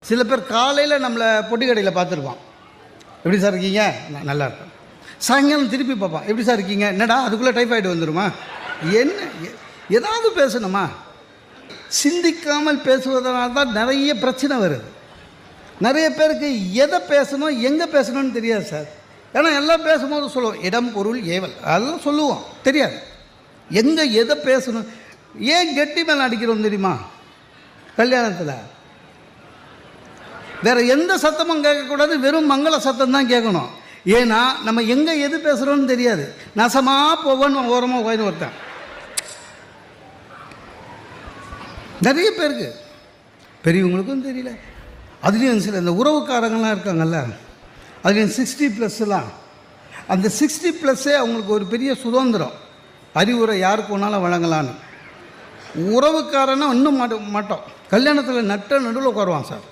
சில பேர் காலையில் நம்மளை பொட்டி கடையில் பார்த்துருப்பான், எப்படி சார் இருக்கீங்க, நான் நல்லா இருக்கேன். சாயங்காலம் திருப்பி பார்ப்பான், எப்படி சார் இருக்கீங்க, என்னடா அதுக்குள்ளே டைஃபாய்டு வந்துடுமா, என்ன ஏதாவது பேசணுமா. சிந்திக்காமல் பேசுவதனால தான் நிறைய பிரச்சனை வருது. நிறைய பேருக்கு எதை பேசணும் எங்கே பேசணும்னு தெரியாது சார். ஏன்னா எல்லாம் பேசும்போது சொல்லுவோம் இடம் பொருள் ஏவல் அதெல்லாம் சொல்லுவோம், தெரியாது எங்கே எதை பேசணும். ஏன் கெட்டி மேலே அடிக்கிறோம் தெரியுமா? கல்யாணத்தில் வேறு எந்த சத்தமும் கேட்கக்கூடாது, வெறும் மங்கள சத்தம் தான் கேட்கணும். ஏன்னா நம்ம எங்கே எது பேசுகிறோன்னு தெரியாது. நசமாக போவோன்னு ஓரமாக போயின்னு ஒருத்தன் நிறைய பேருக்கு, பெரியவங்களுக்கும் தெரியல. அதுலேயும் சில இந்த உறவுக்காரங்கள்லாம் இருக்காங்கல்ல, அதுலேயும் 60+, அந்த 60+ஏ அவங்களுக்கு ஒரு பெரிய சுதந்திரம், அறிவுரை யாருக்கு வேணாலும் வழங்கலான்னு. உறவுக்காரன்னா இன்னும் மாட்டோம், கல்யாணத்தில் நட்ட நடுவில் உட்காருவான் சார்.